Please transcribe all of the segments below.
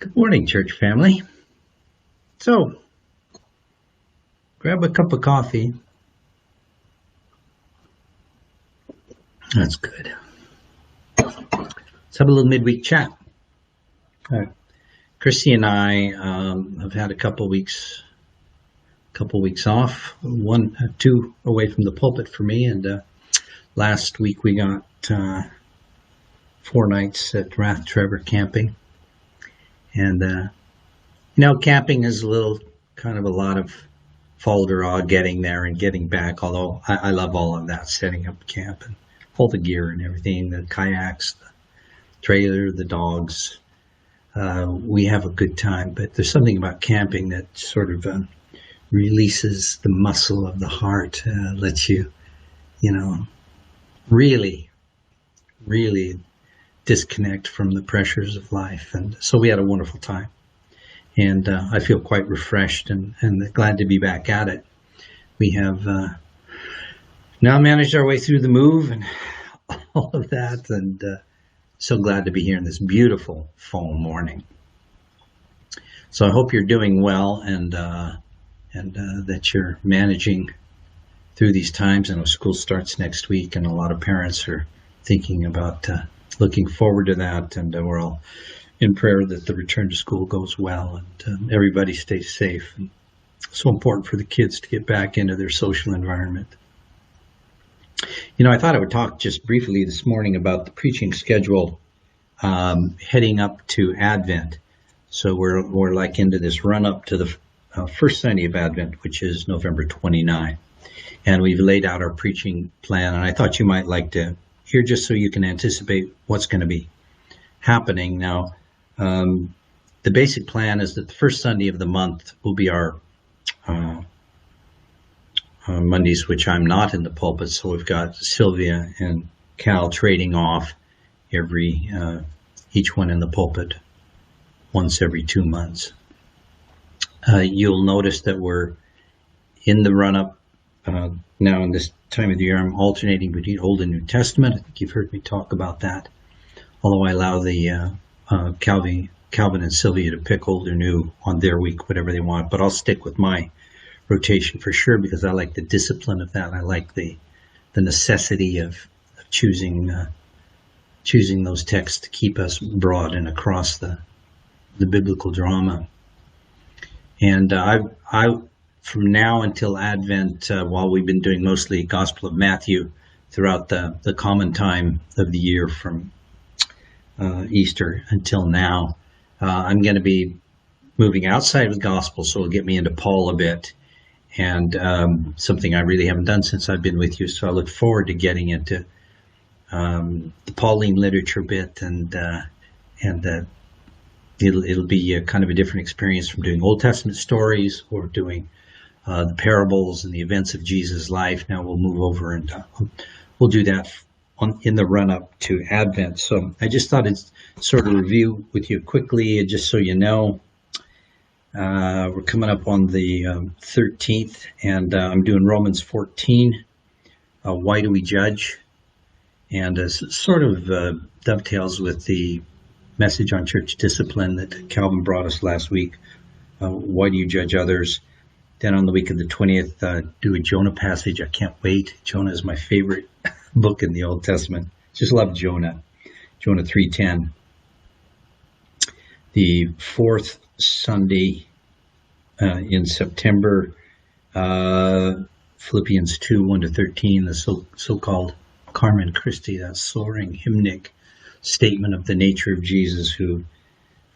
Good morning, church family. So, grab a cup of coffee. That's good. Let's have a little midweek chat. Chrissy and I have had a couple weeks off. Two away from the pulpit for me, and last week we got 4 nights at Rath Trevor camping. And camping is kind of a lot of folderol getting there and getting back, although I love all of that, setting up camp and all the gear and everything, the kayaks, the trailer, the dogs. We have a good time, but there's something about camping that sort of releases the muscle of the heart, lets you, really, really disconnect from the pressures of life. And so we had a wonderful time. And I feel quite refreshed and glad to be back at it. We have now managed our way through the move and all of that, and so glad to be here in this beautiful fall morning. So I hope you're doing well and that you're managing through these times. I know school starts next week, and a lot of parents are thinking about looking forward to that, and we're all in prayer that the return to school goes well and everybody stays safe. And so important for the kids to get back into their social environment. I thought I would talk just briefly this morning about the preaching schedule heading up to Advent. So we're like into this run up to the first Sunday of Advent, which is November 29. And we've laid out our preaching plan, and I thought you might like to hear just so you can anticipate what's going to be happening. Now, the basic plan is that the first Sunday of the month will be our Mondays, which I'm not in the pulpit. So we've got Sylvia and Cal trading off each one in the pulpit once every 2 months. You'll notice that we're in the run-up now in this time of the year. I'm alternating between Old and New Testament. I think you've heard me talk about that. Although I allow the Calvin and Sylvia to pick Old or New on their week, whatever they want. But I'll stick with my rotation for sure, because I like the discipline of that. I like the necessity of choosing those texts to keep us broad and across the biblical drama. And I from now until Advent, while we've been doing mostly Gospel of Matthew throughout the common time of the year from Easter until now, I'm going to be moving outside of the Gospel, so it'll get me into Paul a bit, and something I really haven't done since I've been with you. So I look forward to getting into the Pauline literature bit, and it'll be kind of a different experience from doing Old Testament stories or doing the parables and the events of Jesus' life. Now we'll move over and we'll do that in the run-up to Advent. So I just thought I'd sort of review with you quickly, just so you know. We're coming up on the 13th, and I'm doing Romans 14, Why Do We Judge? And sort of dovetails with the message on church discipline that Calvin brought us last week. Why do you judge others? Then on the week of the 20th, do a Jonah passage. I can't wait. Jonah is my favorite book in the Old Testament. Just love Jonah. Jonah 3:10. The fourth Sunday in September, Philippians 2:1-13, the so-called Carmen Christi, that soaring hymnic statement of the nature of Jesus, who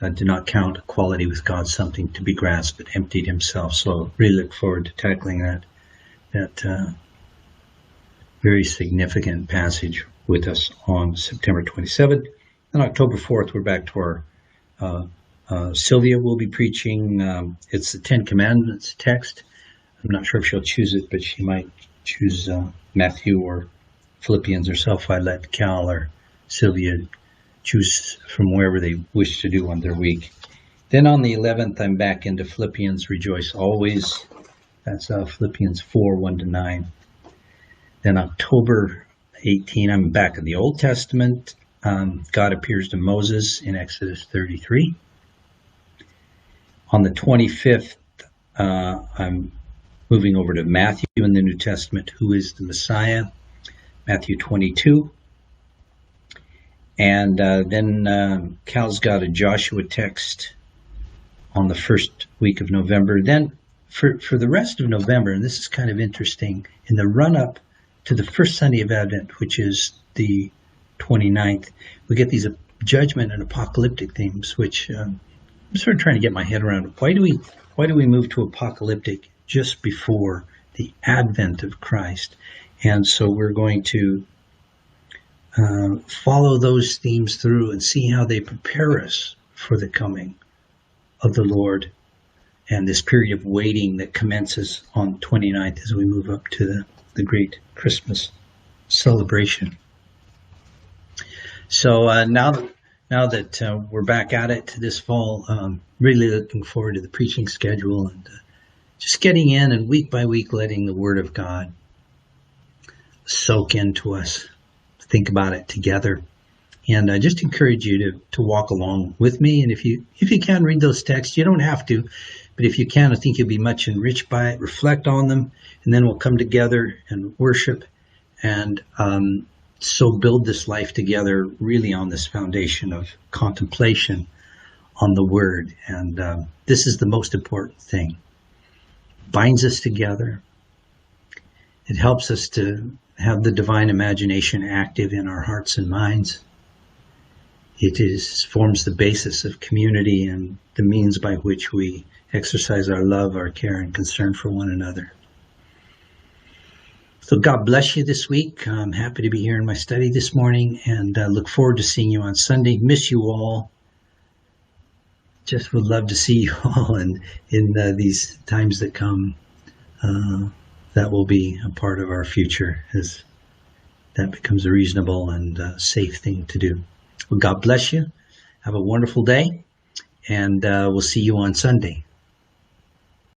did not count equality with God something to be grasped, but emptied himself. So really look forward to tackling that very significant passage with us on September 27th. And October 4th, we're back to our Sylvia will be preaching. It's the Ten Commandments text. I'm not sure if she'll choose it, but she might choose Matthew or Philippians herself. I let Cal or Sylvia choose from wherever they wish to do on their week. Then on the 11th, I'm back into Philippians, rejoice always. That's Philippians 4:1-9. Then October 18, I'm back in the Old Testament. God appears to Moses in Exodus 33. On the 25th, I'm moving over to Matthew in the New Testament, who is the Messiah, Matthew 22. And then Cal's got a Joshua text on the first week of November. Then for the rest of November, and this is kind of interesting, in the run-up to the first Sunday of Advent, which is the 29th, we get these judgment and apocalyptic themes, which I'm sort of trying to get my head around. Why do we move to apocalyptic just before the advent of Christ? And so we're going to follow those themes through and see how they prepare us for the coming of the Lord and this period of waiting that commences on 29th as we move up to the great Christmas celebration. So now that we're back at it this fall, really looking forward to the preaching schedule and just getting in and week by week letting the Word of God soak into us, think about it together. And I just encourage you to walk along with me. And if you can, read those texts. You don't have to, but if you can, I think you'll be much enriched by it. Reflect on them, and then we'll come together and worship and so build this life together really on this foundation of contemplation on the Word. And this is the most important thing. It binds us together. It helps us to have the divine imagination active in our hearts and minds. It forms the basis of community and the means by which we exercise our love, our care, and concern for one another. So God bless you this week. I'm happy to be here in my study this morning and look forward to seeing you on Sunday. Miss you all. Just would love to see you all in these times that come. That will be a part of our future as that becomes a reasonable and safe thing to do. Well, God bless you. Have a wonderful day, and we'll see you on Sunday.